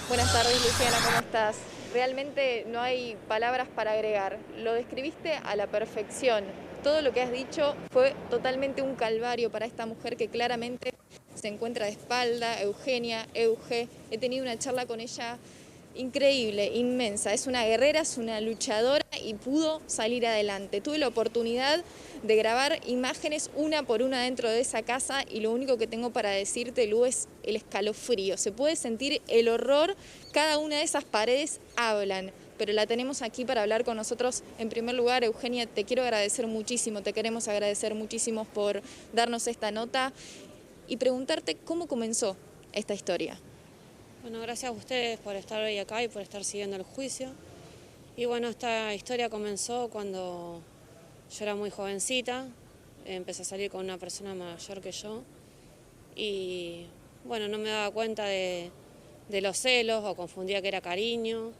Buenas tardes, Luciana, ¿cómo estás? Realmente no hay palabras para agregar. Lo describiste a la perfección. Todo lo que has dicho fue totalmente un calvario para esta mujer que claramente se encuentra de espalda, Eugenia, Euge. He tenido una charla con ella increíble, inmensa. Es una guerrera, es una luchadora y pudo salir adelante. Tuve la oportunidad de grabar imágenes una por una dentro de esa casa y lo único que tengo para decirte, Lu, es el escalofrío. Se puede sentir el horror, cada una de esas paredes hablan. Pero la tenemos aquí para hablar con nosotros. En primer lugar, Eugenia, te quiero agradecer muchísimo, te queremos agradecer muchísimo por darnos esta nota y preguntarte cómo comenzó esta historia. Bueno, gracias a ustedes por estar hoy acá y por estar siguiendo el juicio. Y bueno, esta historia comenzó cuando yo era muy jovencita, empecé a salir con una persona mayor que yo y bueno, no me daba cuenta de los celos o confundía que era cariño,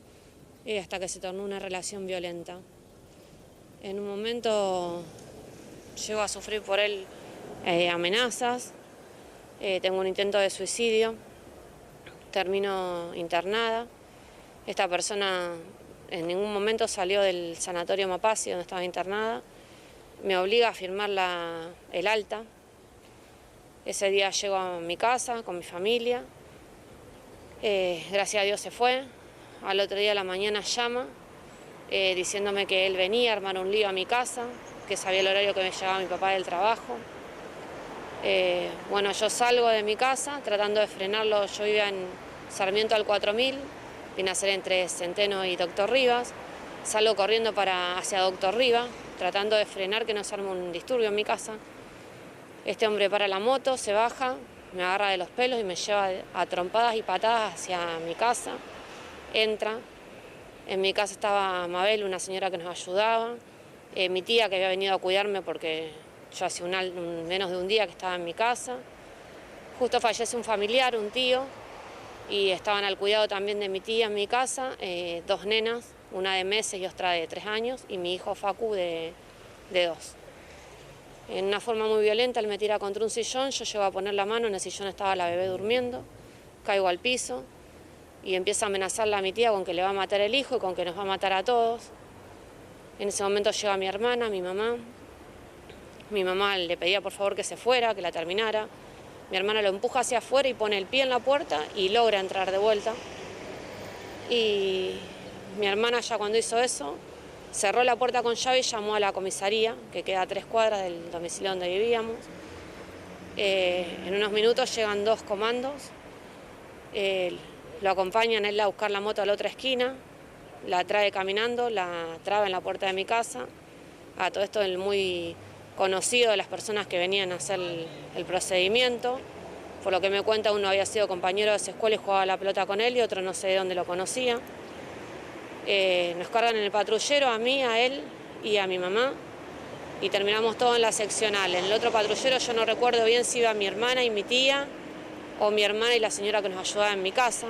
hasta que se tornó una relación violenta. En un momento llego a sufrir por él amenazas, tengo un intento de suicidio. Termino internada. Esta persona en ningún momento salió del sanatorio Mapasi, donde estaba internada. Me obliga a firmar el alta. Ese día llego a mi casa con mi familia. Gracias a Dios se fue. Al otro día a la mañana llama diciéndome que él venía a armar un lío a mi casa, que sabía el horario que me llevaba mi papá del trabajo. Bueno, yo salgo de mi casa tratando de frenarlo. Yo vivía en Sarmiento al 4000, vine a ser entre Centeno y Doctor Rivas. Salgo corriendo hacia Doctor Rivas, tratando de frenar que no se arme un disturbio en mi casa. Este hombre para la moto, se baja, me agarra de los pelos y me lleva a trompadas y patadas hacia mi casa. Entra. En mi casa estaba Mabel, una señora que nos ayudaba, mi tía que había venido a cuidarme porque yo hace menos de un día que estaba en mi casa. Justo fallece un familiar, un tío, y estaban al cuidado también de mi tía en mi casa, dos nenas, una de meses y otra de 3 años, y mi hijo Facu de 2. En una forma muy violenta él me tira contra un sillón, yo llego a poner la mano, en el sillón estaba la bebé durmiendo, caigo al piso y empieza a amenazarla a mi tía con que le va a matar el hijo y con que nos va a matar a todos. En ese momento llega mi hermana, mi mamá. Mi mamá le pedía por favor que se fuera, que la terminara. Mi hermana lo empuja hacia afuera y pone el pie en la puerta y logra entrar de vuelta. Y mi hermana ya cuando hizo eso, cerró la puerta con llave y llamó a la comisaría, que queda a 3 cuadras del domicilio donde vivíamos. En unos minutos llegan 2 comandos, lo acompañan a él a buscar la moto a la otra esquina, la trae caminando, la traba en la puerta de mi casa. A todo esto el muy conocido de las personas que venían a hacer el procedimiento. Por lo que me cuenta, uno había sido compañero de esa escuela y jugaba a la pelota con él y otro no sé de dónde lo conocía. Nos cargan en el patrullero, a mí, a él y a mi mamá, y terminamos todo en la seccional. En el otro patrullero yo no recuerdo bien si iba mi hermana y mi tía o mi hermana y la señora que nos ayudaba en mi casa.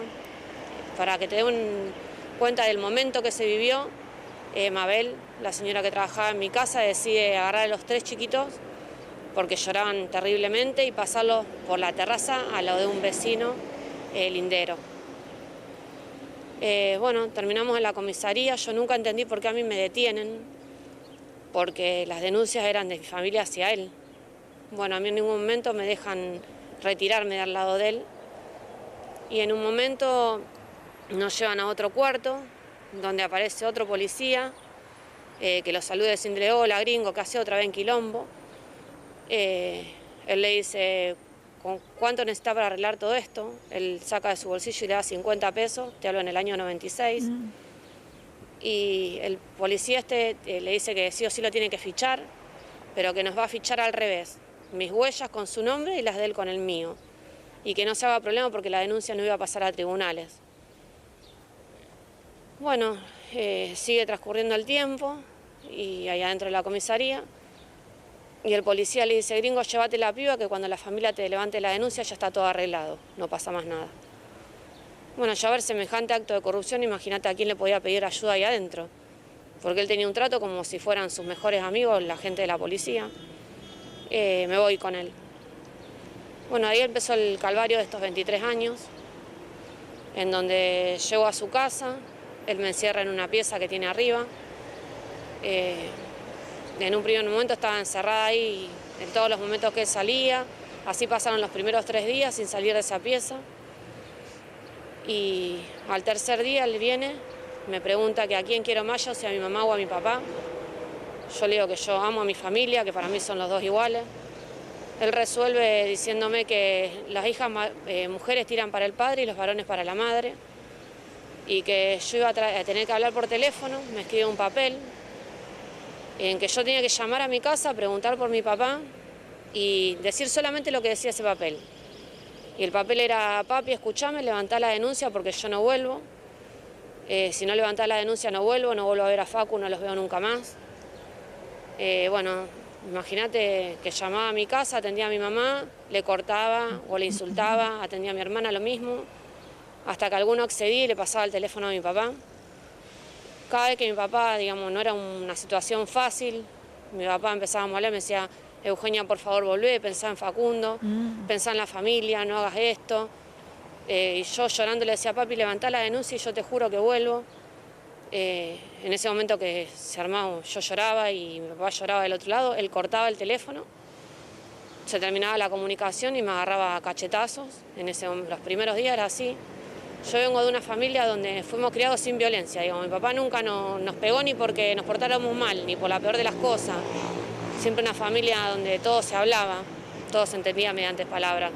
Para que te den cuenta del momento que se vivió, Mabel, la señora que trabajaba en mi casa, decide agarrar a los 3 chiquitos porque lloraban terriblemente y pasarlos por la terraza a lo de un vecino lindero. Bueno, terminamos en la comisaría. Yo nunca entendí por qué a mí me detienen, porque las denuncias eran de mi familia hacia él. Bueno, a mí en ningún momento me dejan retirarme del lado de él. Y en un momento nos llevan a otro cuarto, donde aparece otro policía, que lo saluda y decirle, hola gringo, ¿qué hace otra vez en quilombo? Él le dice, ¿cuánto necesita para arreglar todo esto? Él saca de su bolsillo y le da 50 pesos, te hablo en el año 96. Y el policía le dice que sí o sí lo tiene que fichar, pero que nos va a fichar al revés, mis huellas con su nombre y las de él con el mío. Y que no se haga problema porque la denuncia no iba a pasar a tribunales. Bueno, sigue transcurriendo el tiempo y allá adentro de la comisaría. Y el policía le dice, gringo, llévate la piba que cuando la familia te levante la denuncia ya está todo arreglado, no pasa más nada. Bueno, ya ver semejante acto de corrupción, imagínate a quién le podía pedir ayuda ahí adentro. Porque él tenía un trato como si fueran sus mejores amigos, la gente de la policía. Me voy con él. Bueno, ahí empezó el calvario de estos 23 años. en donde llego a su casa, él me encierra en una pieza que tiene arriba. En un primer momento estaba encerrada ahí en todos los momentos que él salía, así pasaron los primeros 3 días sin salir de esa pieza. Y al tercer día él viene, me pregunta que a quién quiero más, yo, si a mi mamá o a mi papá. Yo le digo que yo amo a mi familia, que para mí son los dos iguales. Él resuelve diciéndome que las hijas mujeres tiran para el padre y los varones para la madre, y que yo iba a tener que hablar por teléfono. Me escribe un papel en que yo tenía que llamar a mi casa, preguntar por mi papá y decir solamente lo que decía ese papel. Y el papel era: papi, escúchame, levantá la denuncia porque yo no vuelvo. Si no levantás la denuncia no vuelvo a ver a Facu, no los veo nunca más. Bueno, imagínate que llamaba a mi casa, atendía a mi mamá, le cortaba o le insultaba, atendía a mi hermana lo mismo, hasta que alguno accedí y le pasaba el teléfono a mi papá. Cada vez que mi papá, digamos, no era una situación fácil, mi papá empezaba a moler, me decía: Eugenia, por favor, volvé, pensá en Facundo, pensá en la familia, no hagas esto. Y yo llorando le decía: papi, levantá la denuncia y yo te juro que vuelvo. En ese momento que se armaba, yo lloraba y mi papá lloraba del otro lado, él cortaba el teléfono, se terminaba la comunicación y me agarraba a cachetazos. Los primeros días era así. Yo vengo de una familia donde fuimos criados sin violencia, digamos. Mi papá nunca nos pegó ni porque nos portáramos mal, ni por la peor de las cosas. Siempre una familia donde todo se hablaba, todo se entendía mediante palabras.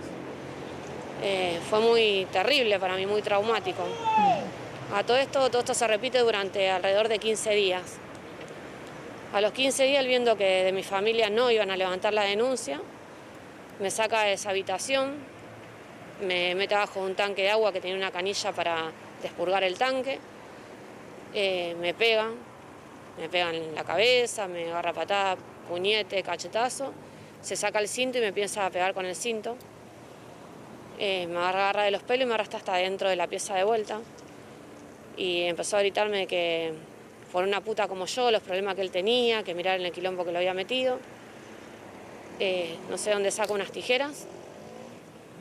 Fue muy terrible para mí, muy traumático. A todo esto se repite durante alrededor de 15 días. A los 15 días, viendo que de mi familia no iban a levantar la denuncia, me saca de esa habitación, me mete abajo de un tanque de agua que tenía una canilla para despurgar el tanque, me pega en la cabeza, me agarra patada, puñete, cachetazo, se saca el cinto y me empieza a pegar con el cinto. Me agarra de los pelos y me arrastra hasta dentro de la pieza de vuelta. Y empezó a gritarme que por una puta como yo, los problemas que él tenía, que mirar en el quilombo que lo había metido. No sé dónde saca unas tijeras,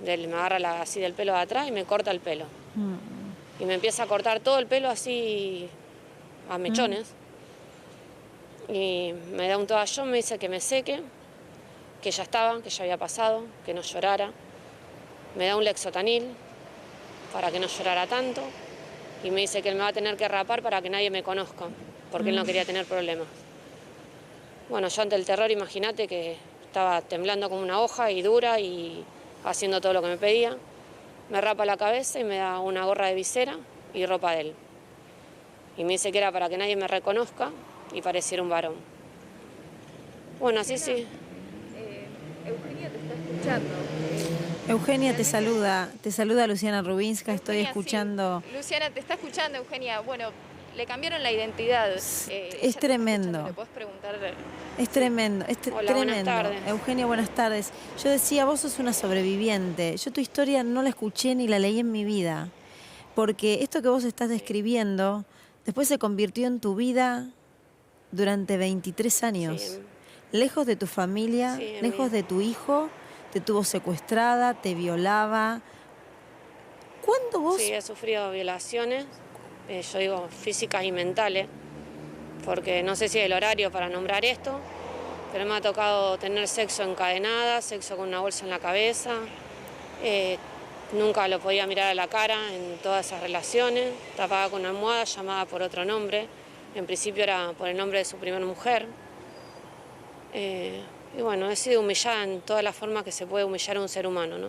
me agarra así del pelo de atrás y me corta el pelo. Y me empieza a cortar todo el pelo así a mechones. Y me da un toallón, me dice que me seque, que ya estaba, que ya había pasado, que no llorara. Me da un Lexotanil para que no llorara tanto. Y me dice que él me va a tener que rapar para que nadie me conozca, porque él no quería tener problemas. Bueno, yo ante el terror, imagínate que estaba temblando como una hoja y dura y haciendo todo lo que me pedía. Me rapa la cabeza y me da una gorra de visera y ropa de él. Y me dice que era para que nadie me reconozca y pareciera un varón. Bueno, así sí. Eugenia te está escuchando. Eugenia te saluda Luciana Rubinska, estoy Eugenia, escuchando. sí. Luciana, te está escuchando, Eugenia. Bueno, le cambiaron la identidad. Es tremendo. ¿Le puedes preguntar? Es tremendo, Hola, buenas tardes. Eugenia, buenas tardes. Yo decía, vos sos una sobreviviente. Yo tu historia no la escuché ni la leí en mi vida. Porque esto que vos estás describiendo, después se convirtió en tu vida durante 23 años. Sí. Lejos de tu familia, Sí, lejos de tu hijo, te tuvo secuestrada, te violaba. ¿Cuándo vos? Sí, he sufrido violaciones, yo digo físicas y mentales, porque no sé si es el horario para nombrar esto, pero me ha tocado tener sexo encadenada, sexo con una bolsa en la cabeza. Nunca lo podía mirar a la cara en todas esas relaciones, tapada con una almohada, llamada por otro nombre. En principio era por el nombre de su primera mujer. Y bueno, he sido humillada en todas las formas que se puede humillar a un ser humano, ¿no?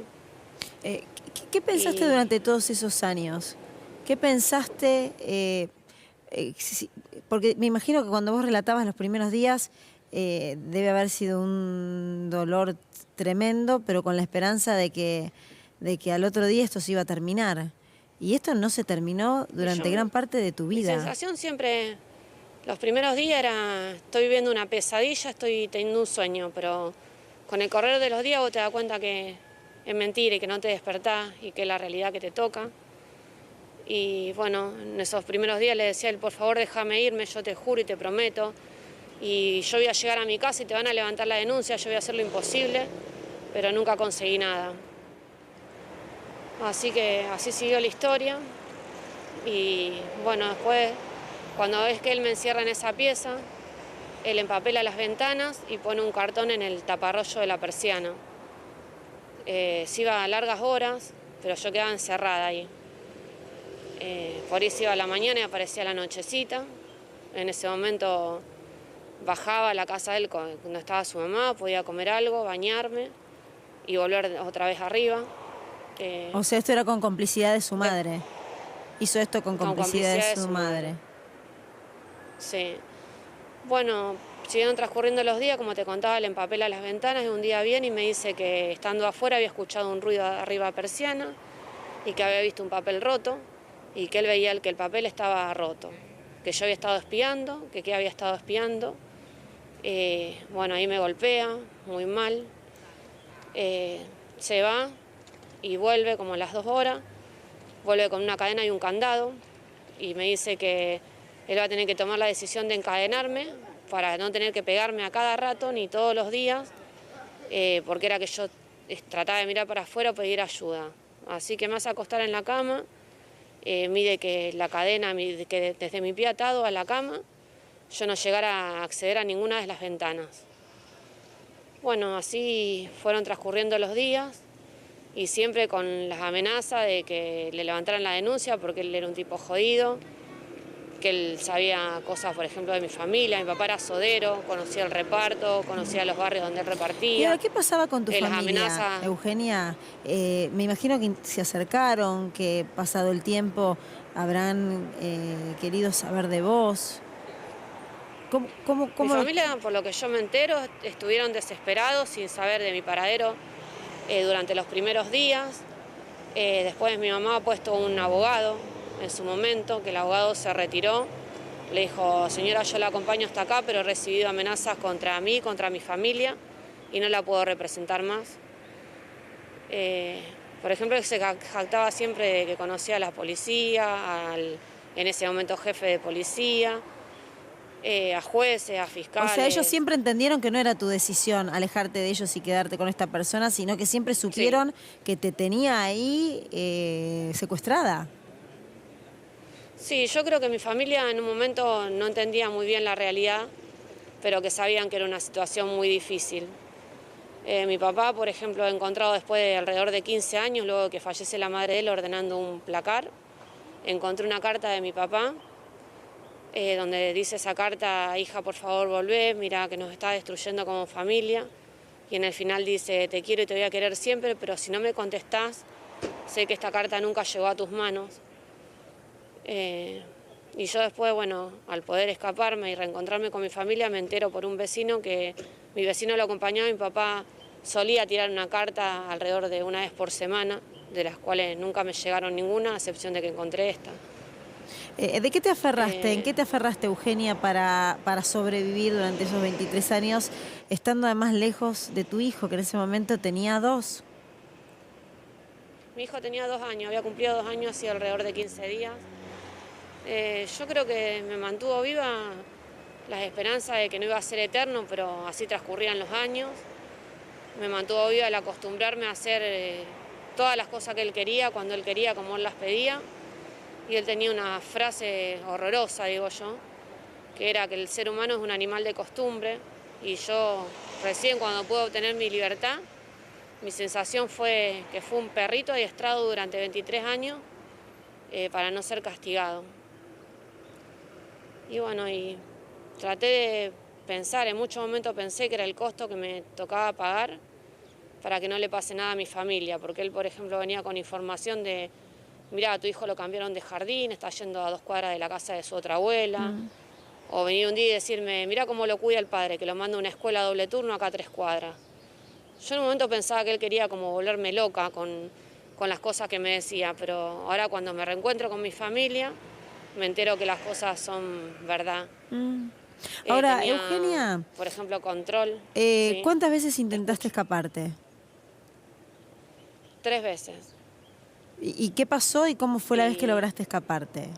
¿Qué pensaste durante todos esos años? ¿Qué pensaste? Porque me imagino que cuando vos relatabas los primeros días debe haber sido un dolor tremendo, pero con la esperanza de que al otro día esto se iba a terminar. Y esto no se terminó durante gran parte de tu vida. Mi sensación siempre, los primeros días era, estoy viviendo una pesadilla, estoy teniendo un sueño, pero con el correr de los días vos te das cuenta que es mentira y que no te despertás y que es la realidad que te toca. Y bueno, en esos primeros días le decía a él: por favor déjame irme, yo te juro y te prometo. Y yo voy a llegar a mi casa y te van a levantar la denuncia, yo voy a hacer lo imposible, pero nunca conseguí nada. Así que así siguió la historia. Y bueno, después, cuando ves que él me encierra en esa pieza, él empapela las ventanas y pone un cartón en el taparrollo de la persiana. Se iba a largas horas, pero yo quedaba encerrada ahí. Por ahí se iba a la mañana y aparecía a la nochecita. En ese momento bajaba a la casa de él cuando estaba su mamá, podía comer algo, bañarme y volver otra vez arriba. O sea, esto era con complicidad de su madre. Hizo esto con complicidad de su madre. Sí. Bueno, siguieron transcurriendo los días, como te contaba, le empapela las ventanas y un día viene y me dice que estando afuera había escuchado un ruido arriba de persiana y que había visto un papel roto y que él veía que el papel estaba roto, que yo había estado espiando, que había estado espiando. Bueno, ahí me golpea muy mal. Se va y vuelve como a las 2 horas, vuelve con una cadena y un candado y me dice que él va a tener que tomar la decisión de encadenarme para no tener que pegarme a cada rato ni todos los días, porque era que yo trataba de mirar para afuera o pedir ayuda. Así que me hace acostar en la cama, mide que la cadena, que desde mi pie atado a la cama, yo no llegara a acceder a ninguna de las ventanas. Bueno, así fueron transcurriendo los días y siempre con las amenazas de que le levantaran la denuncia porque él era un tipo jodido, que él sabía cosas, por ejemplo, de mi familia. Mi papá era sodero, conocía el reparto, conocía los barrios donde él repartía. ¿Y ahora qué pasaba con tu Las familia, amenazas... Eugenia? Me imagino que se acercaron, que pasado el tiempo habrán querido saber de vos. Mi familia, por lo que yo me entero, estuvieron desesperados sin saber de mi paradero durante los primeros días. Después mi mamá ha puesto un abogado en su momento, que el abogado se retiró. Le dijo, señora, yo la acompaño hasta acá, pero he recibido amenazas contra mí, contra mi familia, y no la puedo representar más. Por ejemplo, se jactaba siempre de que conocía a la policía, en ese momento jefe de policía, a jueces, a fiscales. O sea, ellos siempre entendieron que no era tu decisión alejarte de ellos y quedarte con esta persona, sino que siempre supieron que te tenía ahí secuestrada. Sí, yo creo que mi familia en un momento no entendía muy bien la realidad, pero que sabían que era una situación muy difícil. Mi papá, por ejemplo, encontrado después de alrededor de 15 años, luego de que fallece la madre de él, ordenando un placar, encontré una carta de mi papá, donde dice esa carta, hija, por favor, volvé, mira que nos está destruyendo como familia. Y en el final dice, te quiero y te voy a querer siempre, pero si no me contestás, sé que esta carta nunca llegó a tus manos. Y yo después, bueno, al poder escaparme y reencontrarme con mi familia, me entero por un vecino que mi vecino lo acompañaba y mi papá solía tirar una carta alrededor de una vez por semana, de las cuales nunca me llegaron ninguna, a excepción de que encontré esta. ¿De qué te aferraste? ¿En qué te aferraste, Eugenia, para sobrevivir durante esos 23 años, estando además lejos de tu hijo, que en ese momento tenía 2? Mi hijo tenía 2 años, había cumplido 2 años hacía alrededor de 15 días. Yo creo que me mantuvo viva las esperanzas de que no iba a ser eterno, pero así transcurrían los años. Me mantuvo viva el acostumbrarme a hacer todas las cosas que él quería, cuando él quería, como él las pedía. Y él tenía una frase horrorosa, digo yo, que era que el ser humano es un animal de costumbre. Y yo recién cuando pude obtener mi libertad, mi sensación fue que fue un perrito adiestrado durante 23 años para no ser castigado. Y bueno, y traté de pensar, en muchos momentos pensé que era el costo que me tocaba pagar para que no le pase nada a mi familia, porque él, por ejemplo, venía con información de, mirá, a tu hijo lo cambiaron de jardín, está yendo a 2 cuadras de la casa de su otra abuela, o venir un día y decirme, mirá cómo lo cuida el padre, que lo manda a una escuela a doble turno acá a 3 cuadras. Yo en un momento pensaba que él quería como volverme loca con las cosas que me decía, pero ahora cuando me reencuentro con mi familia, me entero que las cosas son verdad. Ahora, tenía, Eugenia, por ejemplo, control. ¿sí? ¿Cuántas veces intentaste escaparte? 3 veces. ¿Y qué pasó y cómo fue la vez que lograste escaparte?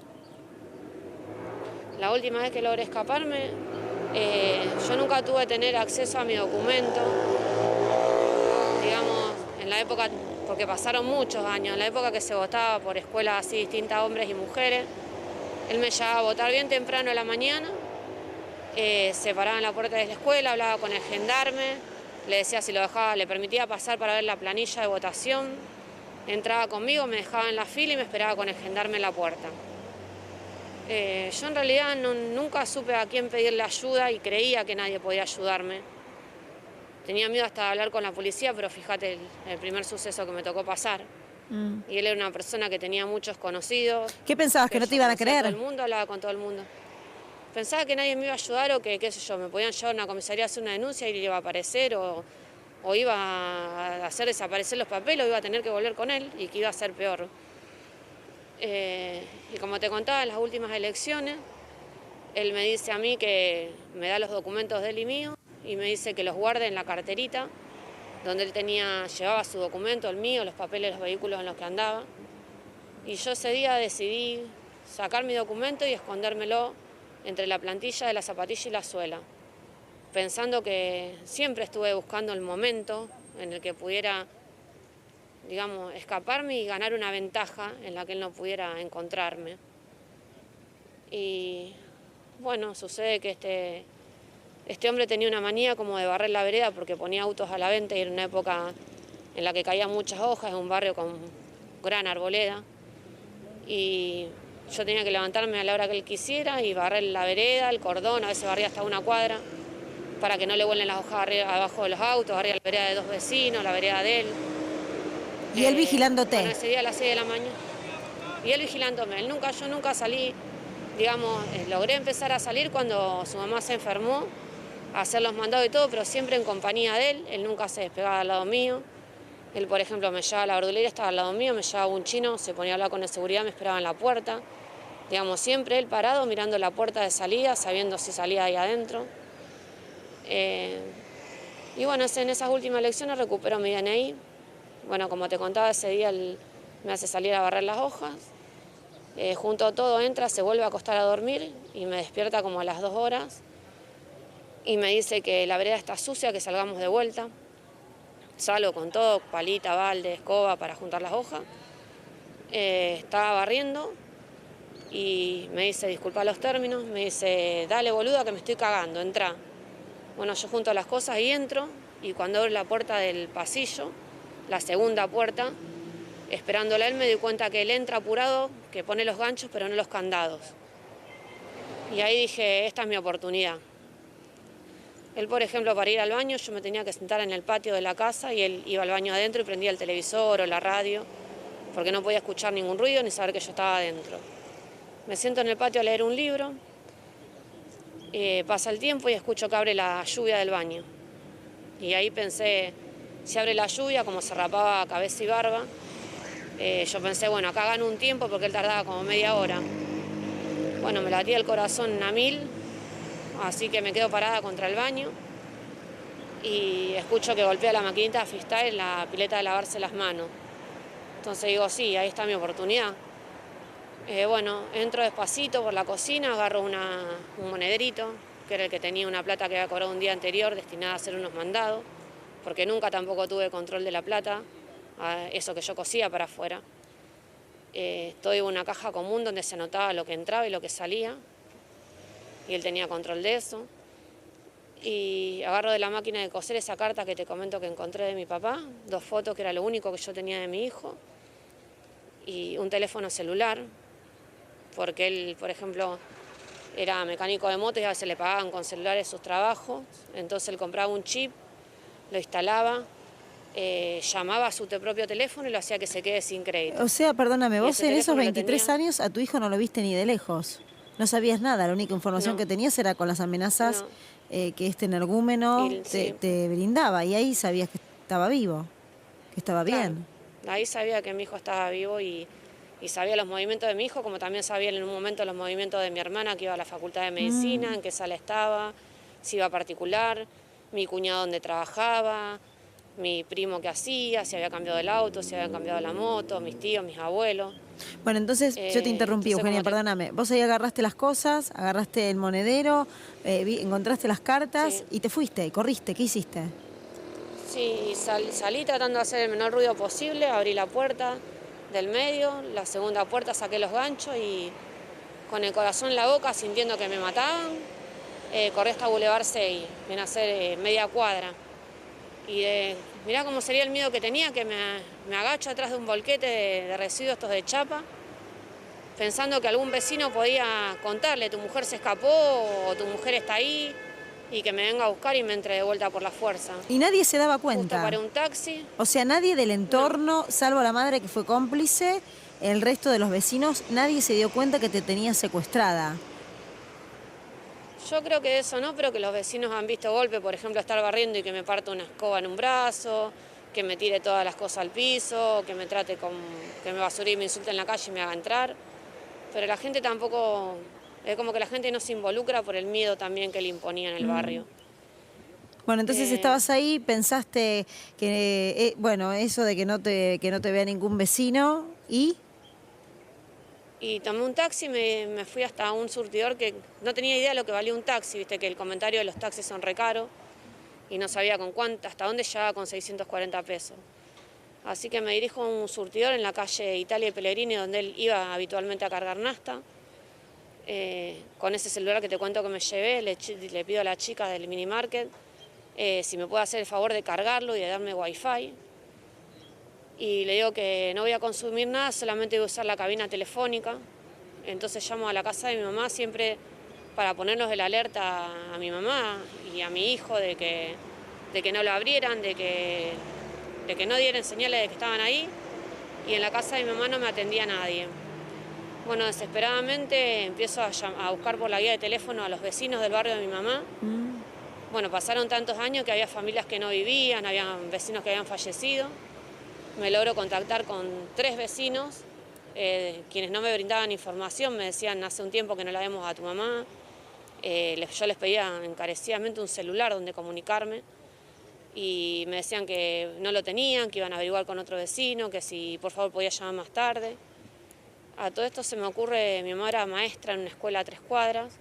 La última vez que logré escaparme, yo nunca tuve que tener acceso a mi documento. Digamos, en la época, porque pasaron muchos años, en la época que se votaba por escuelas así distintas, hombres y mujeres, él me llevaba a votar bien temprano a la mañana, se paraba en la puerta de la escuela, hablaba con el gendarme, le decía si lo dejaba, le permitía pasar para ver la planilla de votación, entraba conmigo, me dejaba en la fila y me esperaba con el gendarme en la puerta. Yo en realidad nunca supe a quién pedirle ayuda y creía que nadie podía ayudarme. Tenía miedo hasta de hablar con la policía, pero fíjate el primer suceso que me tocó pasar. Y él era una persona que tenía muchos conocidos. ¿Qué pensabas, que no te iban a creer? Todo el mundo, hablaba con todo el mundo. Pensaba que nadie me iba a ayudar o que, qué sé yo, me podían llevar a una comisaría a hacer una denuncia y iba a aparecer o iba a hacer desaparecer los papeles o iba a tener que volver con él y que iba a ser peor. Y como te contaba, en las últimas elecciones, él me dice a mí que me da los documentos de él y mío y me dice que los guarde en la carterita donde él llevaba su documento, el mío, los papeles, los vehículos en los que andaba. Y yo ese día decidí sacar mi documento y escondérmelo entre la plantilla de la zapatilla y la suela, pensando que siempre estuve buscando el momento en el que pudiera, digamos, escaparme y ganar una ventaja en la que él no pudiera encontrarme. Y bueno, sucede que este hombre tenía una manía como de barrer la vereda porque ponía autos a la venta y era una época en la que caían muchas hojas, en un barrio con gran arboleda. Y yo tenía que levantarme a la hora que él quisiera y barrer la vereda, el cordón, a veces barría hasta una cuadra, para que no le vuelen las hojas abajo de los autos, barría la vereda de dos vecinos, la vereda de él. ¿Y él vigilándote? Bueno, ese día a las 6 de la mañana. Y él vigilándome. Yo nunca salí, digamos, logré empezar a salir cuando su mamá se enfermó, a hacer los mandados y todo, pero siempre en compañía de él. Él nunca se despegaba al lado mío. Él, por ejemplo, me llevaba a la verdulería, estaba al lado mío, me llevaba un chino, se ponía a hablar con el seguridad, me esperaba en la puerta. Digamos, siempre él parado, mirando la puerta de salida, sabiendo si salía ahí adentro. Y bueno, en esas últimas elecciones recupero mi DNI. Bueno, como te contaba, ese día él me hace salir a barrer las hojas. Junto a todo entra, se vuelve a acostar a dormir y me despierta como a las 2 horas. Y me dice que la vereda está sucia, que salgamos de vuelta. Salgo con todo, palita, balde, escoba para juntar las hojas. Estaba barriendo y me dice, disculpa los términos, me dice, dale boluda que me estoy cagando, entra. Bueno, yo junto las cosas y entro, y cuando abro la puerta del pasillo, la segunda puerta, esperándola él, me doy cuenta que él entra apurado, que pone los ganchos pero no los candados. Y ahí dije, esta es mi oportunidad. Él, por ejemplo, para ir al baño, yo me tenía que sentar en el patio de la casa y él iba al baño adentro y prendía el televisor o la radio, porque no podía escuchar ningún ruido ni saber que yo estaba adentro. Me siento en el patio a leer un libro, pasa el tiempo y escucho que abre la lluvia del baño. Y ahí pensé, si abre la lluvia, como se rapaba cabeza y barba, yo pensé, bueno, acá gano un tiempo porque él tardaba como media hora. Bueno, me latía el corazón a 1000, así que me quedo parada contra el baño y escucho que golpea la maquinita freestyle en la pileta de lavarse las manos. Entonces digo, sí, ahí está mi oportunidad. Bueno, entro despacito por la cocina, agarro un monederito, que era el que tenía una plata que había cobrado un día anterior destinada a hacer unos mandados, porque nunca tampoco tuve control de la plata, eso que yo cosía para afuera. Estoy en una caja común donde se anotaba lo que entraba y lo que salía, y él tenía control de eso. Y agarro de la máquina de coser esa carta que te comento que encontré de mi papá, 2 fotos que era lo único que yo tenía de mi hijo, y un teléfono celular, porque él, por ejemplo, era mecánico de motos y a veces le pagaban con celulares sus trabajos, entonces él compraba un chip, lo instalaba, llamaba a su propio teléfono y lo hacía que se quede sin crédito. O sea, perdóname, vos en esos 23 tenía... años a tu hijo no lo viste ni de lejos. No sabías nada, la única información que tenías era con las amenazas que este energúmeno te brindaba, y ahí sabías que estaba vivo, que estaba bien. Ahí sabía que mi hijo estaba vivo y sabía los movimientos de mi hijo, como también sabía en un momento los movimientos de mi hermana que iba a la Facultad de Medicina, en qué sala estaba, si iba a particular, mi cuñado donde trabajaba, mi primo qué hacía, si había cambiado el auto, si había cambiado la moto, mis tíos, mis abuelos. Bueno, entonces yo te interrumpí, Eugenia, perdóname. Vos ahí agarraste las cosas, agarraste el monedero, encontraste las cartas y te fuiste, corriste. ¿Qué hiciste? Sí, salí tratando de hacer el menor ruido posible, abrí la puerta del medio, la segunda puerta saqué los ganchos y con el corazón en la boca, sintiendo que me mataban, corrí hasta Boulevard 6, viene a ser media cuadra. Y mirá cómo sería el miedo que tenía, que me agacho atrás de un volquete de residuos estos de chapa, pensando que algún vecino podía contarle, tu mujer se escapó o tu mujer está ahí, y que me venga a buscar y me entre de vuelta por la fuerza. Y nadie se daba Justo cuenta. paré un taxi. O sea, nadie del entorno, salvo la madre que fue cómplice, el resto de los vecinos, nadie se dio cuenta que te tenían secuestrada. Yo creo que eso no, pero que los vecinos han visto golpe, por ejemplo, estar barriendo y que me parta una escoba en un brazo, que me tire todas las cosas al piso, que me trate que me basure y me insulte en la calle y me haga entrar. Pero la gente tampoco, es como que la gente no se involucra por el miedo también que le imponía en el barrio. Bueno, entonces estabas ahí, pensaste que, bueno, eso de que no te vea ningún vecino y... Y tomé un taxi, me fui hasta un surtidor que no tenía idea de lo que valía un taxi, viste que el comentario de los taxis son re caros y no sabía hasta dónde llegaba con 640 pesos. Así que me dirijo a un surtidor en la calle Italia y Pellegrini, donde él iba habitualmente a cargar nafta. Con ese celular que te cuento que me llevé, le pido a la chica del mini market si me puede hacer el favor de cargarlo y de darme wifi. Y le digo que no voy a consumir nada, solamente voy a usar la cabina telefónica. Entonces llamo a la casa de mi mamá siempre para ponernos el alerta a mi mamá y a mi hijo de que no lo abrieran, de que no dieran señales de que estaban ahí. Y en la casa de mi mamá no me atendía nadie. Bueno, desesperadamente empiezo a buscar por la guía de teléfono a los vecinos del barrio de mi mamá. Bueno, pasaron tantos años que había familias que no vivían, había vecinos que habían fallecido. Me logro contactar con 3 vecinos, quienes no me brindaban información, me decían hace un tiempo que no la vemos a tu mamá. Yo les pedía encarecidamente un celular donde comunicarme y me decían que no lo tenían, que iban a averiguar con otro vecino, que si por favor podía llamar más tarde. A todo esto se me ocurre, mi mamá era maestra en una escuela a 3 cuadras,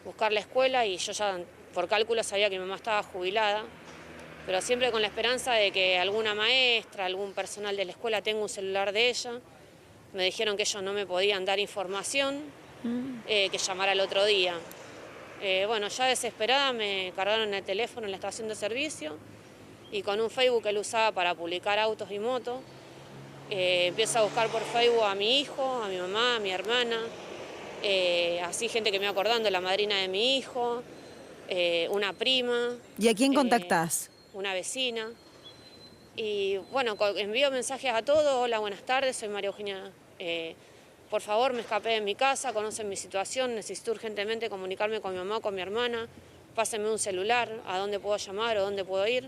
buscar la escuela y yo ya por cálculo sabía que mi mamá estaba jubilada, pero siempre con la esperanza de que alguna maestra, algún personal de la escuela tenga un celular de ella. Me dijeron que ellos no me podían dar información, que llamara el otro día. Bueno, ya desesperada me cargaron el teléfono en la estación de servicio y con un Facebook que él usaba para publicar autos y motos, empiezo a buscar por Facebook a mi hijo, a mi mamá, a mi hermana, así gente que me iba acordando, la madrina de mi hijo, una prima. ¿Y a quién contactás? Una vecina. Y bueno, envío mensajes a todos. Hola, buenas tardes, soy María Eugenia. Por favor, me escapé de mi casa, conocen mi situación, necesito urgentemente comunicarme con mi mamá o con mi hermana. Pásenme un celular, a dónde puedo llamar o dónde puedo ir.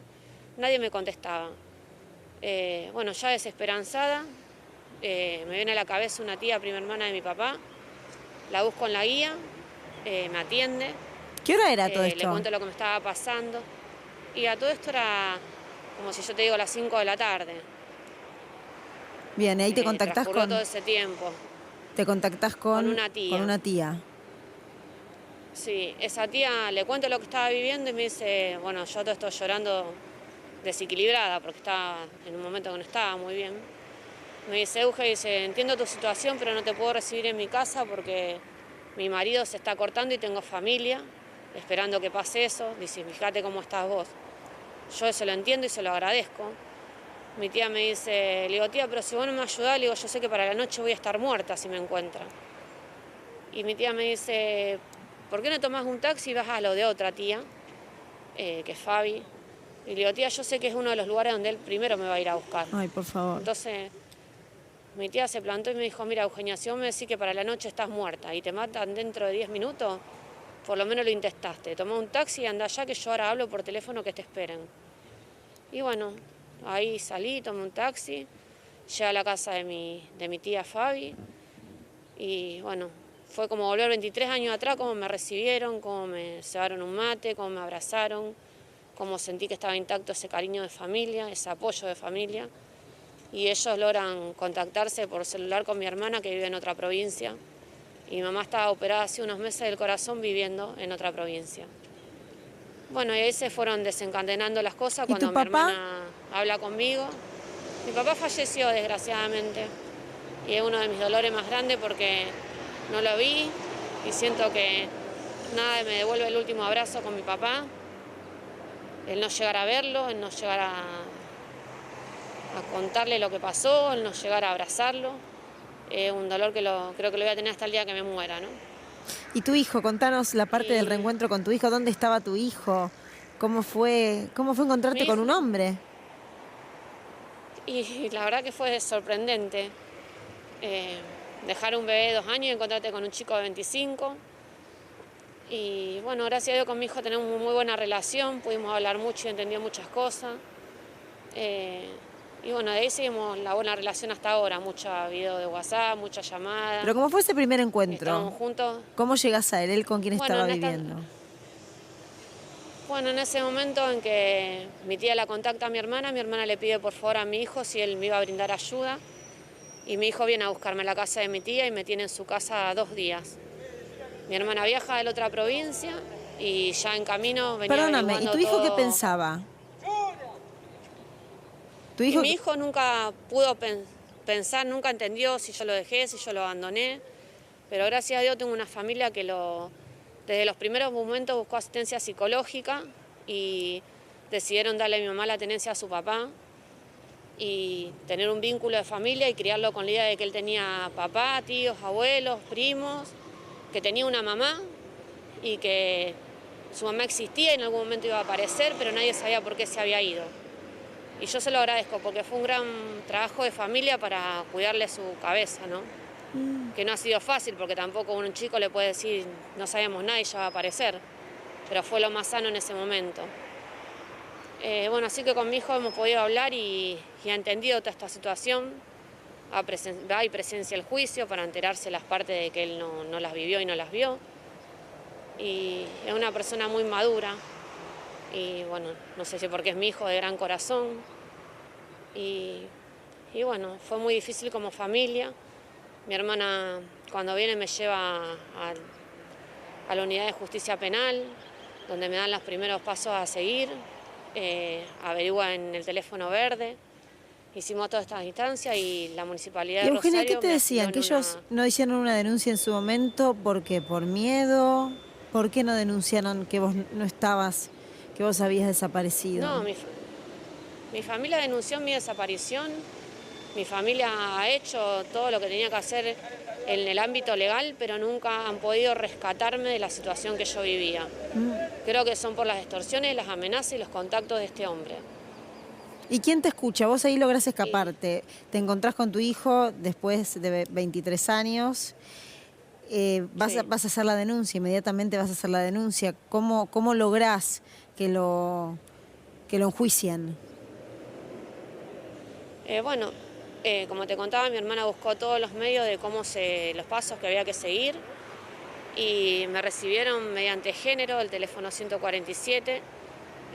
Nadie me contestaba. Bueno, ya desesperanzada, me viene a la cabeza una tía, prima hermana de mi papá. La busco en la guía, me atiende. ¿Qué hora era todo esto? Le cuento lo que me estaba pasando. Y a todo esto era como si yo te digo las 5 de la tarde. Bien, ahí te contactás con... todo ese tiempo. Te contactás con una tía. Con una tía. Sí, esa tía le cuento lo que estaba viviendo y me dice, bueno, yo todo estoy llorando desequilibrada porque estaba en un momento que no estaba muy bien. Me dice, Euge, dice, entiendo tu situación, pero no te puedo recibir en mi casa porque mi marido se está cortando y tengo familia, esperando que pase eso. Dice, fíjate cómo estás vos. Yo eso lo entiendo y se lo agradezco. Mi tía me dice, le digo, tía, pero si vos no me ayudás, le digo, yo sé que para la noche voy a estar muerta si me encuentra. Y mi tía me dice, ¿por qué no tomás un taxi y vas a lo de otra tía, que es Fabi? Y le digo, tía, yo sé que es uno de los lugares donde él primero me va a ir a buscar. Ay, por favor. Entonces, mi tía se plantó y me dijo, mira, Eugenia, si vos me decís que para la noche estás muerta y te matan dentro de 10 minutos, por lo menos lo intentaste. Tomá un taxi y anda allá que yo ahora hablo por teléfono que te esperen. Y bueno, ahí salí, tomé un taxi, llegué a la casa de mi tía Fabi y bueno, fue como volver 23 años atrás, cómo me recibieron, cómo me cebaron un mate, cómo me abrazaron, cómo sentí que estaba intacto ese cariño de familia, ese apoyo de familia. Y ellos logran contactarse por celular con mi hermana que vive en otra provincia. Y mi mamá estaba operada hace unos meses del corazón viviendo en otra provincia. Bueno, y ahí se fueron desencadenando las cosas ¿Y cuando tu mi papá? hermana habla conmigo. Mi papá falleció, desgraciadamente, y es uno de mis dolores más grandes porque no lo vi y siento que nada me devuelve el último abrazo con mi papá. El no llegar a verlo, el no llegar a contarle lo que pasó, el no llegar a abrazarlo. Es un dolor que creo que lo voy a tener hasta el día que me muera, ¿no? ¿Y tu hijo? Contanos la parte del Y reencuentro con tu hijo. ¿Dónde estaba tu hijo? Cómo fue encontrarte mi con un hijo, hombre? y la verdad que fue sorprendente. eh, Dejar un bebé de 2 años y encontrarte con un chico de 25. Y bueno, gracias a Dios con mi hijo tenemos una muy buena relación, pudimos hablar mucho y entendió muchas cosas. Eh, y bueno, de ahí seguimos la buena relación hasta ahora, mucha video de WhatsApp, muchas llamadas. Pero ¿cómo fue ese primer Estamos encuentro? juntos. ¿Cómo llegas a él? ¿Él con quién Bueno, estaba viviendo? en ese momento en que mi tía la contacta a mi hermana le pide por favor a mi hijo si él me iba a brindar ayuda. Y mi hijo viene a buscarme a la casa de mi tía y me tiene en su casa 2 días. Mi hermana viaja de la otra provincia y ya en camino venía Perdóname, ¿y averiguando tu hijo qué todo. pensaba? Tu Y hijo, mi hijo nunca pudo pensar, nunca entendió si yo lo dejé, si yo lo abandoné. Pero gracias a Dios tengo una familia que desde los primeros momentos buscó asistencia psicológica y decidieron darle a mi mamá la tenencia a su papá y tener un vínculo de familia y criarlo con la idea de que él tenía papá, tíos, abuelos, primos, que tenía una mamá y que su mamá existía y en algún momento iba a aparecer, pero nadie sabía por qué se había ido. Y yo se lo agradezco porque fue un gran trabajo de familia para cuidarle su cabeza, ¿no? Que no ha sido fácil porque tampoco un chico le puede decir no sabemos nada y ya va a aparecer, pero fue lo más sano en ese momento. Bueno, así que con mi hijo hemos podido hablar y ha entendido toda esta situación. Va y presencia el juicio para enterarse las partes de que él no las vivió y no las vio. Y es una persona muy madura y bueno, no sé si porque es mi hijo de gran corazón. Y bueno, fue muy difícil como familia. Mi hermana cuando viene me lleva a la unidad de justicia penal, donde me dan los primeros pasos a seguir. Averigua en el teléfono verde. Hicimos todas estas instancias y la Municipalidad y de Eugenia, Rosario ¿qué te me decían? afilió ¿Que en una... ellos no hicieron una denuncia en su momento porque por miedo? ¿Por qué no denunciaron que vos no estabas, que vos habías desaparecido? No, mi familia denunció mi desaparición. Mi familia ha hecho todo lo que tenía que hacer en el ámbito legal, pero nunca han podido rescatarme de la situación que yo vivía. Creo que son por las extorsiones, las amenazas y los contactos de este hombre. ¿Y quién te escucha? Vos ahí lográs Y, escaparte. Te encontrás con tu hijo después de 23 años. sí. Vas a hacer la denuncia, inmediatamente vas a hacer la denuncia. ¿Cómo lográs que lo enjuicien? Bueno, como te contaba, mi hermana buscó todos los medios de los pasos que había que seguir y me recibieron mediante género, el teléfono 147,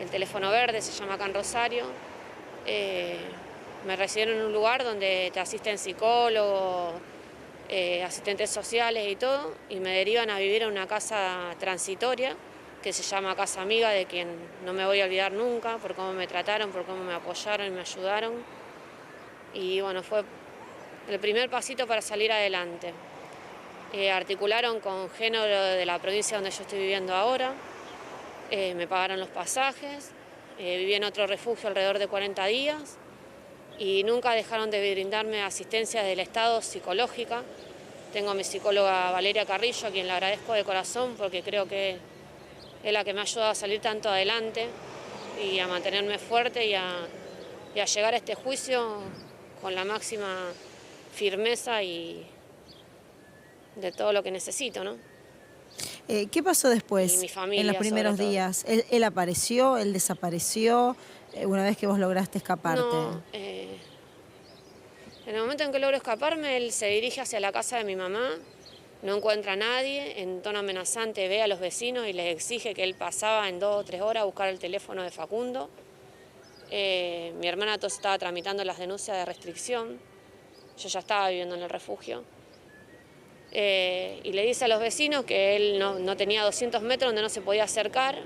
el teléfono verde se llama acá en Rosario. Me recibieron en un lugar donde te asisten psicólogos, asistentes sociales y todo, y me derivan a vivir en una casa transitoria que se llama Casa Amiga, de quien no me voy a olvidar nunca, por cómo me trataron, por cómo me apoyaron y me ayudaron. Y bueno, fue el primer pasito para salir adelante. Articularon con género de la provincia donde yo estoy viviendo ahora, me pagaron los pasajes, viví en otro refugio alrededor de 40 días y nunca dejaron de brindarme asistencia del Estado psicológica. Tengo a mi psicóloga Valeria Carrillo, a quien le agradezco de corazón porque creo que es la que me ha ayudado a salir tanto adelante y a mantenerme fuerte y a llegar a este juicio con la máxima firmeza y de todo lo que necesito, ¿no? ¿Qué pasó Y después, mi en los familia sobre primeros todo. días? ¿Él apareció? ¿Él desapareció? Una vez que vos lograste escaparte. No, en el momento en que logro escaparme, él se dirige hacia la casa de mi mamá, no encuentra a nadie, en tono amenazante ve a los vecinos y les exige que él pasaba en 2 o 3 horas a buscar el teléfono de Facundo. Mi hermana entonces estaba tramitando las denuncias de restricción, yo ya estaba viviendo en el refugio. Y le dice a los vecinos que él no tenía 200 metros donde no se podía acercar,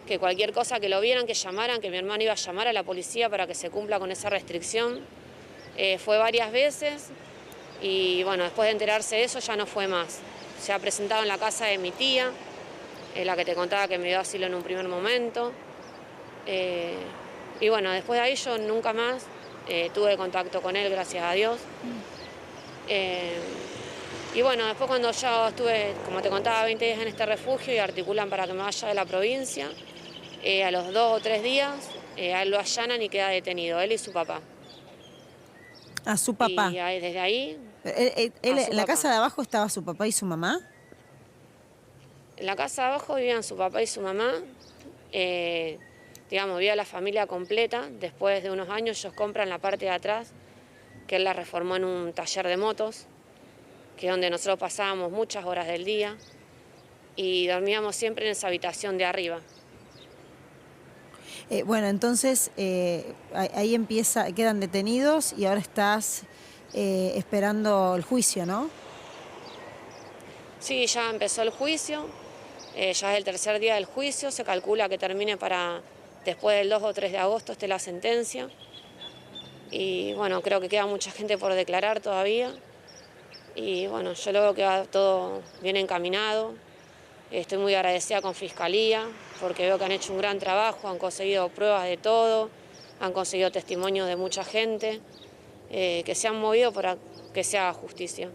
que cualquier cosa que lo vieran, que llamaran, que mi hermano iba a llamar a la policía para que se cumpla con esa restricción. Fue varias veces y bueno, después de enterarse de eso ya no fue más. Se ha presentado en la casa de mi tía, la que te contaba que me dio asilo en un primer momento. Y bueno, después de ahí yo nunca más tuve contacto con él, gracias a Dios. Y bueno, después cuando ya estuve, como te contaba, 20 días en este refugio y articulan para que me vaya de la provincia, a los 2 o 3 días a él lo allanan y queda detenido, él y su papá. A su papá. Y desde ahí, ¿En la casa de abajo estaba su papá y su mamá? en la casa de abajo vivían su papá y su mamá. Digamos, vivía la familia completa. Después de unos años ellos compran la parte de atrás, que él la reformó en un taller de motos, que es donde nosotros pasábamos muchas horas del día y dormíamos siempre en esa habitación de arriba. Bueno, entonces ahí quedan detenidos y ahora estás esperando el juicio, ¿no? Sí, ya empezó el juicio, ya es el tercer día del juicio, se calcula que termine para después del 2 o 3 de agosto esté la sentencia. Y bueno, creo que queda mucha gente por declarar todavía. Y bueno, yo luego que va todo bien encaminado. Estoy muy agradecida con Fiscalía porque veo que han hecho un gran trabajo, han conseguido pruebas de todo, han conseguido testimonios de mucha gente, que se han movido para que se haga justicia.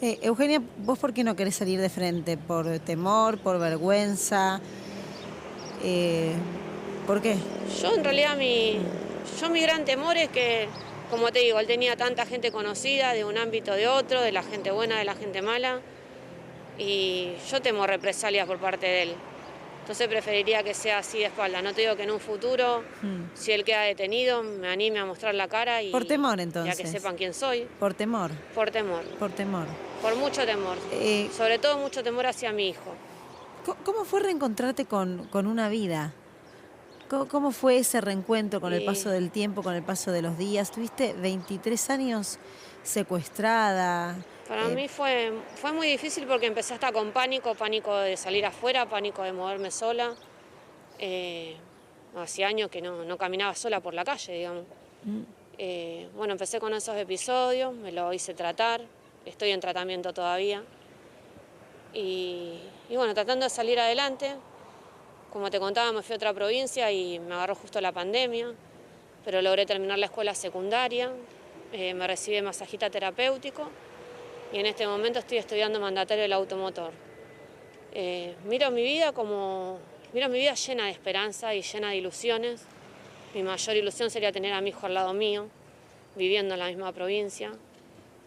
Eugenia, ¿vos por qué no querés salir de frente? ¿Por temor, por vergüenza? ¿Por qué? Yo en realidad mi gran temor es que, como te digo, él tenía tanta gente conocida de un ámbito de otro, de la gente buena, de la gente mala, y yo temo represalias por parte de él. Entonces preferiría que sea así de espalda. No te digo que en un futuro, si él queda detenido, me anime a mostrar la cara y, por temor, entonces. Ya que sepan quién soy. Por temor. Por temor. Por temor. Por mucho temor. Sobre todo mucho temor hacia mi hijo. ¿Cómo fue reencontrarte con una vida? ¿Cómo fue ese reencuentro con el paso del tiempo, con el paso de los días? Tuviste 23 años secuestrada. Para mí fue muy difícil porque empecé hasta con pánico de salir afuera, pánico de moverme sola. Hacía años que no caminaba sola por la calle, digamos. Bueno, empecé con esos episodios, me lo hice tratar, estoy en tratamiento todavía. Y bueno, tratando de salir adelante, como te contaba, me fui a otra provincia y me agarró justo la pandemia, pero logré terminar la escuela secundaria, me recibí de masajista terapéutico y en este momento estoy estudiando mandatario del automotor. Miro mi vida llena de esperanza y llena de ilusiones. Mi mayor ilusión sería tener a mi hijo al lado mío, viviendo en la misma provincia,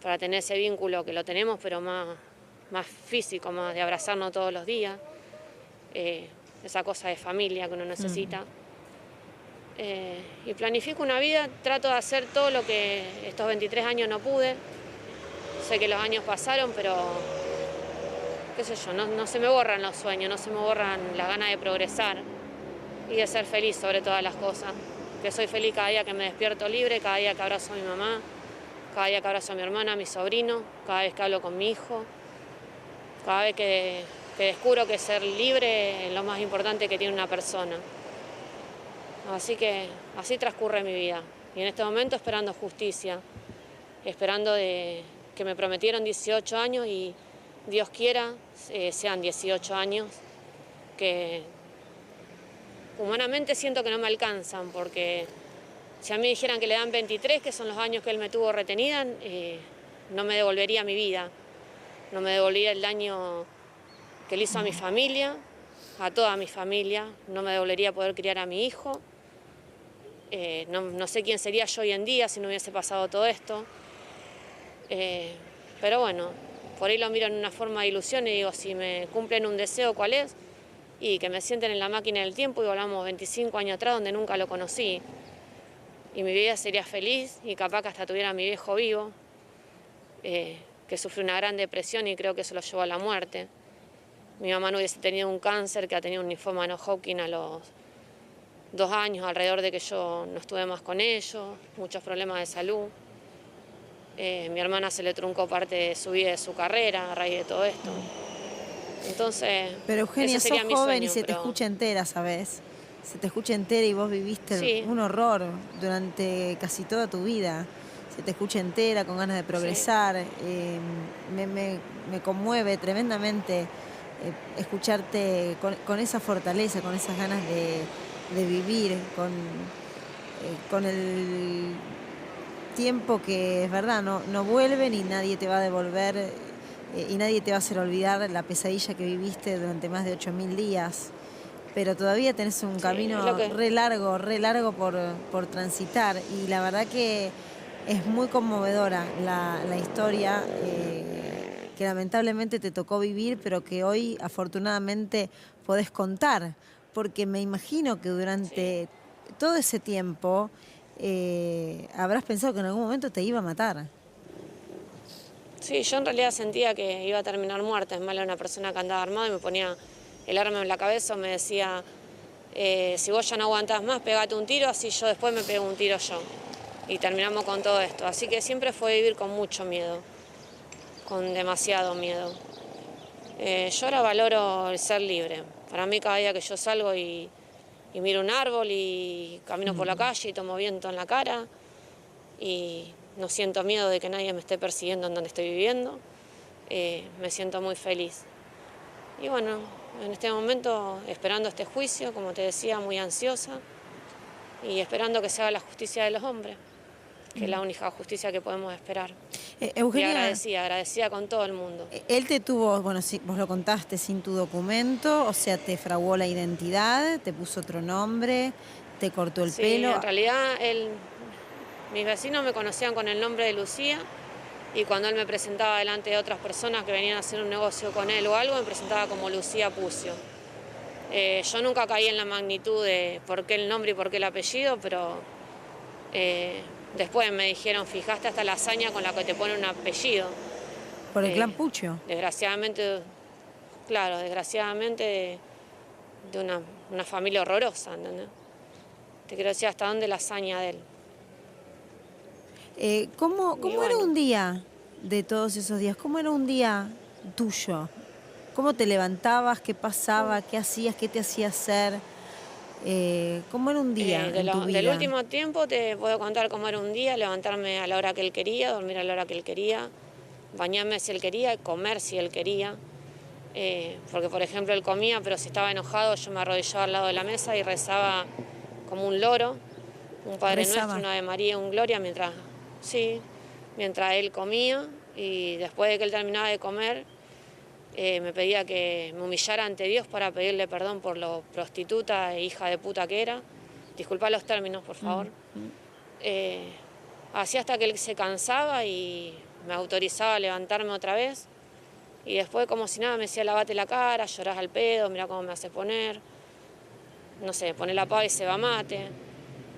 para tener ese vínculo que lo tenemos, pero más físico, más de abrazarnos todos los días, esa cosa de familia que uno necesita. Y planifico una vida, trato de hacer todo lo que estos 23 años no pude. Sé que los años pasaron, pero qué sé yo, no se me borran los sueños, no se me borran las ganas de progresar y de ser feliz sobre todas las cosas. Que soy feliz cada día que me despierto libre, cada día que abrazo a mi mamá, cada día que abrazo a mi hermana, a mi sobrino, cada vez que hablo con mi hijo, cada vez que descubro que ser libre es lo más importante que tiene una persona. Así que así transcurre mi vida. Y en este momento esperando justicia, esperando que me prometieron 18 años y Dios quiera sean 18 años, que humanamente siento que no me alcanzan, porque si a mí dijeran que le dan 23, que son los años que él me tuvo retenida, no me devolvería mi vida, no me devolvería el daño que le hizo a mi familia, a toda mi familia, no me devolvería poder criar a mi hijo. No sé quién sería yo hoy en día si no hubiese pasado todo esto. Pero bueno, por ahí lo miro en una forma de ilusión y digo, si me cumplen un deseo, ¿cuál es? Y que me sienten en la máquina del tiempo y volvamos 25 años atrás donde nunca lo conocí. Y mi vida sería feliz y capaz que hasta tuviera a mi viejo vivo, que sufrió una gran depresión y creo que eso lo llevó a la muerte. Mi mamá no hubiese tenido un cáncer, que ha tenido un linfoma no Hodgkin a los 2 años, alrededor de que yo no estuve más con ellos, muchos problemas de salud. Mi hermana se le truncó parte de su vida y de su carrera a raíz de todo esto. Entonces, Pero Eugenia, ese sería sos mi joven y sueño, se te pero escucha entera, ¿sabes? Se te escucha entera y vos viviste sí, un horror durante casi toda tu vida. Se te escucha entera, con ganas de sí, progresar. Me, me- me conmueve tremendamente escucharte con esa fortaleza, con esas ganas de vivir, con el tiempo que es verdad, no vuelve ni nadie te va a devolver y nadie te va a hacer olvidar la pesadilla que viviste durante más de 8.000 días. Pero todavía tenés un sí, es lo camino que, re largo por transitar. Y la verdad que es muy conmovedora la historia que lamentablemente te tocó vivir, pero que hoy afortunadamente podés contar. Porque me imagino que sí. durante todo ese tiempo habrás pensado que en algún momento te iba a matar. Sí, yo en realidad sentía que iba a terminar muerta. Es malo, una persona que andaba armada y me ponía el arma en la cabeza, me decía, si vos ya no aguantás más, pegate un tiro, así yo después me pego un tiro yo. Y terminamos con todo esto. Así que siempre fue vivir con mucho miedo, con demasiado miedo. Yo ahora valoro el ser libre. Para mí cada día que yo salgo y miro un árbol y camino por la calle y tomo viento en la cara y no siento miedo de que nadie me esté persiguiendo en donde estoy viviendo, me siento muy feliz. Y bueno, en este momento esperando este juicio, como te decía, muy ansiosa y esperando que se haga la justicia de los hombres, que es la única justicia que podemos esperar. Y Eugenia, agradecida, agradecida con todo el mundo. él te tuvo, bueno, sí, vos lo contaste sin tu documento, o sea, te fraguó la identidad, te puso otro nombre, te cortó el Sí, pelo. en realidad mis vecinos me conocían con el nombre de Lucía y cuando él me presentaba delante de otras personas que venían a hacer un negocio con él o algo, me presentaba como Lucía Pucio. Yo nunca caí en la magnitud de por qué el nombre y por qué el apellido, pero después me dijeron, fijaste hasta la hazaña con la que te pone un apellido. Por el Eh, clan Pucho. desgraciadamente, claro, desgraciadamente de una familia horrorosa, ¿entendés? Te quiero decir hasta dónde la hazaña de él. Y ¿Cómo era bueno, un día de todos esos días? ¿Cómo era un día tuyo? ¿Cómo te levantabas? ¿Qué pasaba? ¿Qué hacías? ¿Qué te hacía hacer? ¿Cómo era un día en tu del vida? último tiempo te puedo contar cómo era un día, levantarme a la hora que él quería, dormir a la hora que él quería, bañarme si él quería, comer si él quería. Porque, por ejemplo, él comía, pero si estaba enojado, yo me arrodillaba al lado de la mesa y rezaba como un loro, un Padre Nuestro, Rezaba. una Ave María, un Gloria, sí, mientras él comía. Y después de que él terminaba de comer, me pedía que me humillara ante Dios para pedirle perdón por lo prostituta e hija de puta que era. Disculpa los términos, por Mm, favor. mm. Eh, Así hasta que él se cansaba y me autorizaba a levantarme otra vez. Y después, como si nada, me decía, lavate la cara, llorás al pedo, mira cómo me hace poner. No sé, pone la pava y se va mate.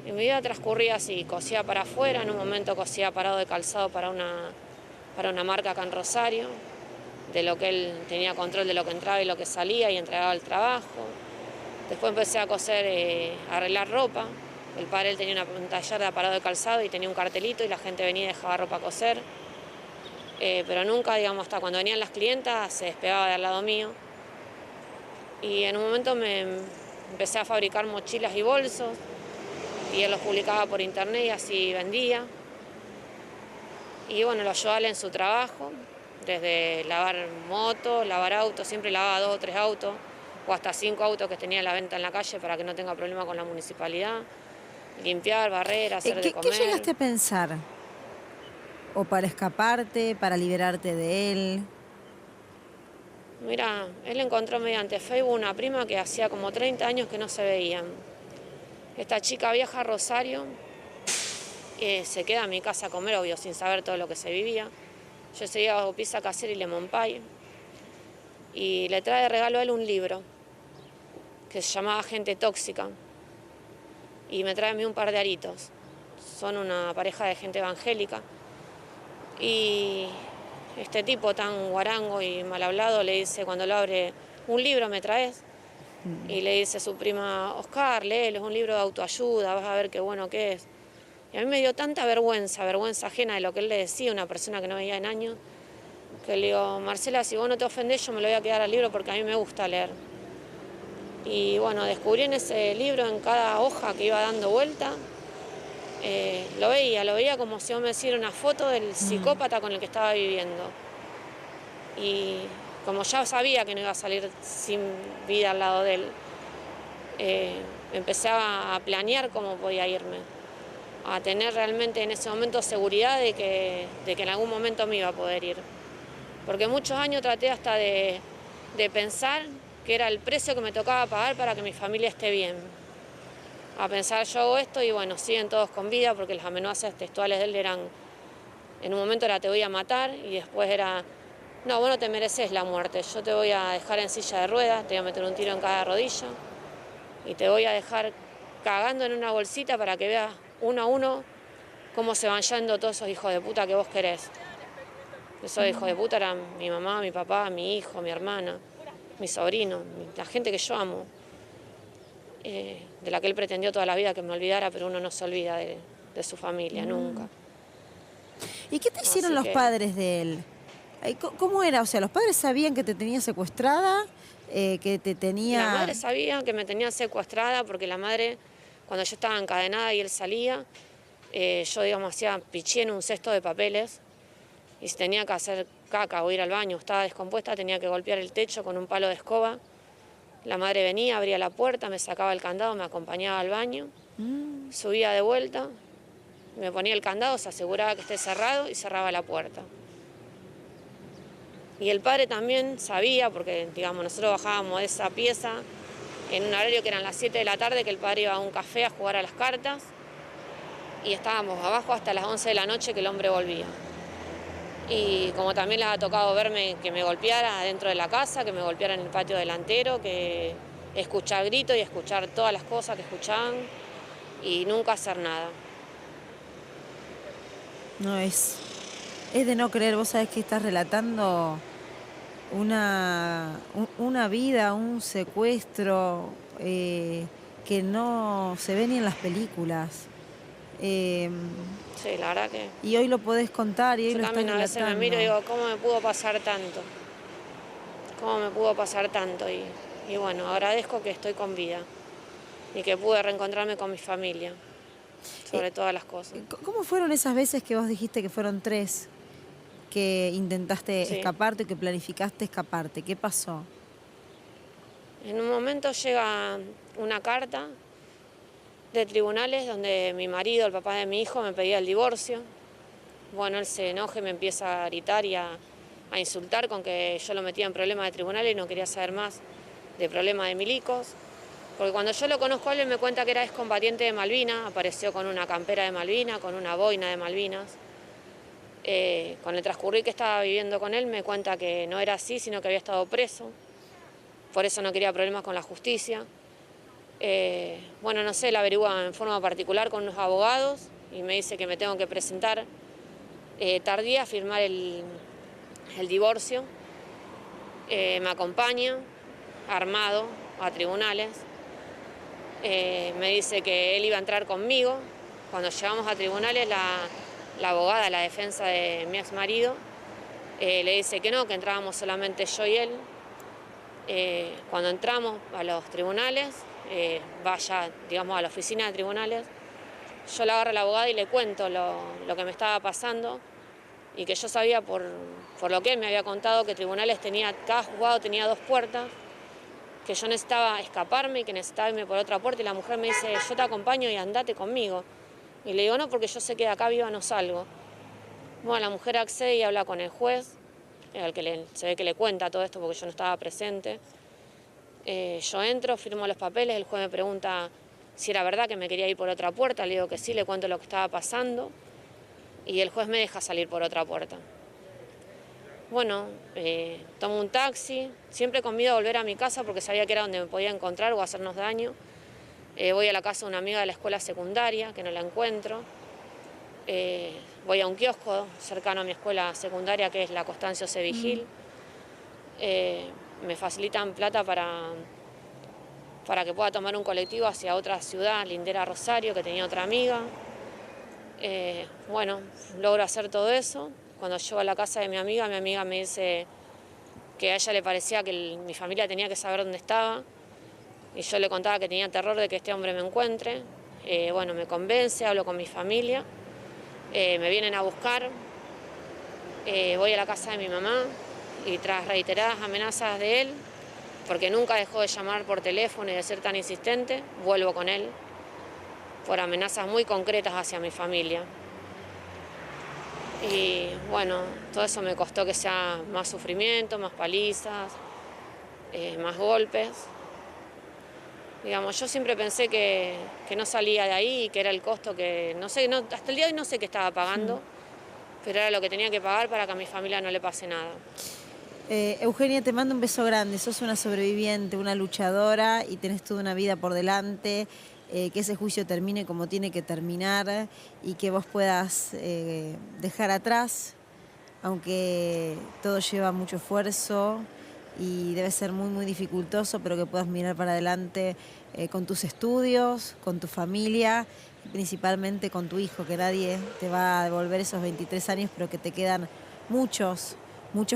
Y mi vida transcurría así, cosía para afuera, en un momento cosía parado de calzado para una marca acá en Rosario, de lo que él tenía control de lo que entraba y lo que salía y entregaba el trabajo. Después empecé a coser, a arreglar ropa. El padre él tenía un taller de aparado de calzado y tenía un cartelito y la gente venía y dejaba ropa a coser. Pero nunca, digamos, hasta cuando venían las clientas se despegaba de al lado mío. Y en un momento me empecé a fabricar mochilas y bolsos y él los publicaba por internet y así vendía. Y bueno, lo ayudaba en su trabajo, desde lavar motos, lavar autos, siempre lavaba 2 o 3 autos o hasta 5 autos que tenía a la venta en la calle para que no tenga problema con la municipalidad. Limpiar, barrer, hacer de ¿Qué comer. llegaste a pensar? ¿O para escaparte, para liberarte de él? Mira, él encontró mediante Facebook una prima que hacía como 30 años que no se veían. Esta chica viaja a Rosario, se queda en mi casa a comer, obvio, sin saber todo lo que se vivía. Yo seguía bajo pizza casera y lemon pie. Y le trae de regalo a él un libro que se llamaba Gente Tóxica. Y me trae a mí un par de aritos. Son una pareja de gente evangélica. Y este tipo tan guarango y mal hablado le dice cuando lo abre, un libro me traes. Y le dice a su prima, Oscar, léelo, es un libro de autoayuda, vas a ver qué bueno que es. Y a mí me dio tanta vergüenza, vergüenza ajena de lo que él le decía, una persona que no veía en años, enojé, le digo, Marcela, si vos no te ofendés, yo me lo voy a quedar al libro porque a mí me gusta leer. Y bueno, descubrí en ese libro, en cada hoja que iba dando vuelta, lo veía como si vos me hiciera una foto del psicópata con el que estaba viviendo. Y como ya sabía que no iba a salir sin vida al lado de él, empecé a planear cómo podía irme, a tener realmente en ese momento seguridad de que en algún momento me iba a poder ir. Porque muchos años traté hasta de pensar que era el precio que me tocaba pagar para que mi familia esté bien. A pensar, yo hago esto y bueno, siguen todos con vida, porque las amenazas textuales de él eran, en un momento era te voy a matar y después era, no, vos no te mereces la muerte, yo te voy a dejar en silla de ruedas, te voy a meter un tiro en cada rodilla y te voy a dejar cagando en una bolsita para que veas uno a uno cómo se van yendo todos esos hijos de puta que vos querés. Esos hijos de puta eran mi mamá, mi papá, mi hijo, mi hermana, mi sobrino, la gente que yo amo, de la que él pretendió toda la vida que me olvidara, pero uno no se olvida de su familia, nunca. ¿Y qué te hicieron los padres de él? ¿Cómo era? O sea, ¿los padres sabían que te tenía secuestrada? ¿Que te tenía...? La madre sabía que me tenía secuestrada porque la madre, cuando yo estaba encadenada y él salía, yo, digamos, hacía pichí en un cesto de papeles y si tenía que hacer caca o ir al baño, estaba descompuesta, tenía que golpear el techo con un palo de escoba. La madre venía, abría la puerta, me sacaba el candado, me acompañaba al baño, subía de vuelta, me ponía el candado, se aseguraba que esté cerrado y cerraba la puerta. Y el padre también sabía, porque digamos, nosotros bajábamos de esa pieza en un horario que eran las 7 de la tarde, que el padre iba a un café a jugar a las cartas y estábamos abajo hasta las 11 de la noche que el hombre volvía. Y como también le ha tocado verme que me golpeara dentro de la casa, que me golpeara en el patio delantero, que escuchar gritos y escuchar todas las cosas que escuchaban y nunca hacer nada. No, es de no creer. Vos sabés que estás relatando una vida, un secuestro que no se ve ni en las películas. Sí, la verdad que... Y hoy lo podés contar y hoy yo lo estás relatando. También a veces me miro y digo, ¿cómo me pudo pasar tanto? ¿Cómo me pudo pasar tanto? Y bueno, agradezco que estoy con vida y que pude reencontrarme con mi familia, sobre todas las cosas. ¿Cómo fueron esas veces que vos dijiste que fueron 3, que intentaste escaparte, que planificaste escaparte? ¿Qué pasó? En un momento llega una carta de tribunales donde mi marido, el papá de mi hijo, me pedía el divorcio. Bueno, él se enoja y me empieza a gritar y a insultar con que yo lo metía en problemas de tribunales y no quería saber más de problemas de milicos. Porque cuando yo lo conozco a él me cuenta que era excombatiente de Malvinas, apareció con una campera de Malvinas, con una boina de Malvinas. Con el transcurrir que estaba viviendo con él me cuenta que no era así, sino que había estado preso. Por eso no quería problemas con la justicia. Bueno, no sé, él averigua en forma particular con unos abogados y me dice que me tengo que presentar tardía a firmar el divorcio. Me acompaña armado a tribunales. Me dice que él iba a entrar conmigo. Cuando llegamos a tribunales, la abogada, la defensa de mi ex marido, le dice que no, que entrábamos solamente yo y él. Cuando entramos a los tribunales, vaya, digamos, a la oficina de tribunales, yo le agarro a la abogada y le cuento lo que me estaba pasando y que yo sabía por lo que él me había contado que tribunales cada juzgado tenía 2 puertas, que yo necesitaba escaparme y que necesitaba irme por otra puerta y la mujer me dice, yo te acompaño y andate conmigo. Y le digo, no, porque yo sé que de acá viva no salgo. Bueno, la mujer accede y habla con el juez, al que se ve que le cuenta todo esto porque yo no estaba presente. Yo entro, firmo los papeles, el juez me pregunta si era verdad que me quería ir por otra puerta, le digo que sí, le cuento lo que estaba pasando y el juez me deja salir por otra puerta. Bueno, tomo un taxi, siempre con miedo a volver a mi casa porque sabía que era donde me podía encontrar o hacernos daño. Voy a la casa de una amiga de la escuela secundaria, que no la encuentro. Voy a un kiosco cercano a mi escuela secundaria, que es la Constancio C. Vigil. Me facilitan plata para que pueda tomar un colectivo hacia otra ciudad, lindera Rosario, que tenía otra amiga. Bueno, logro hacer todo eso. Cuando llego a la casa de mi amiga me dice que a ella le parecía que mi familia tenía que saber dónde estaba, y yo le contaba que tenía terror de que este hombre me encuentre. Bueno, me convence, hablo con mi familia, me vienen a buscar, voy a la casa de mi mamá y tras reiteradas amenazas de él, porque nunca dejó de llamar por teléfono y de ser tan insistente, vuelvo con él por amenazas muy concretas hacia mi familia. Y bueno, todo eso me costó que sea más sufrimiento, más palizas, más golpes. Digamos, yo siempre pensé que no salía de ahí y que era el costo que, no sé, hasta el día de hoy no sé qué estaba pagando, pero era lo que tenía que pagar para que a mi familia no le pase nada. Eugenia, te mando un beso grande. Sos una sobreviviente, una luchadora y tenés toda una vida por delante. Que ese juicio termine como tiene que terminar y que vos puedas dejar atrás, aunque todo lleva mucho esfuerzo y debe ser muy, muy dificultoso, pero que puedas mirar para adelante con tus estudios, con tu familia y principalmente con tu hijo, que nadie te va a devolver esos 23 años, pero que te quedan muchos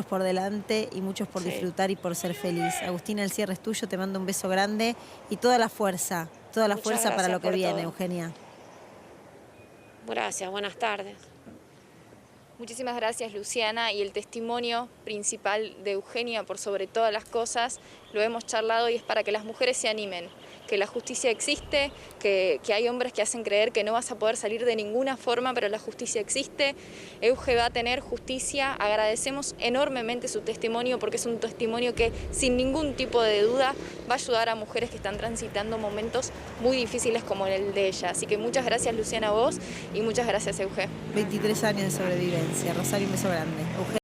por delante y muchos por disfrutar y por ser feliz. Agustina, el cierre es tuyo, te mando un beso grande y toda la fuerza para lo que viene, Eugenia. Gracias, buenas tardes. Muchísimas gracias, Luciana, y el testimonio principal de Eugenia, por sobre todas las cosas, lo hemos charlado y es para que las mujeres se animen, que la justicia existe, que hay hombres que hacen creer que no vas a poder salir de ninguna forma, pero la justicia existe. Euge va a tener justicia. Agradecemos enormemente su testimonio porque es un testimonio que sin ningún tipo de duda va a ayudar a mujeres que están transitando momentos muy difíciles como el de ella. Así que muchas gracias, Luciana, a vos, y muchas gracias, Euge. 23 años de sobrevivencia. Rosario, un beso grande. Euge.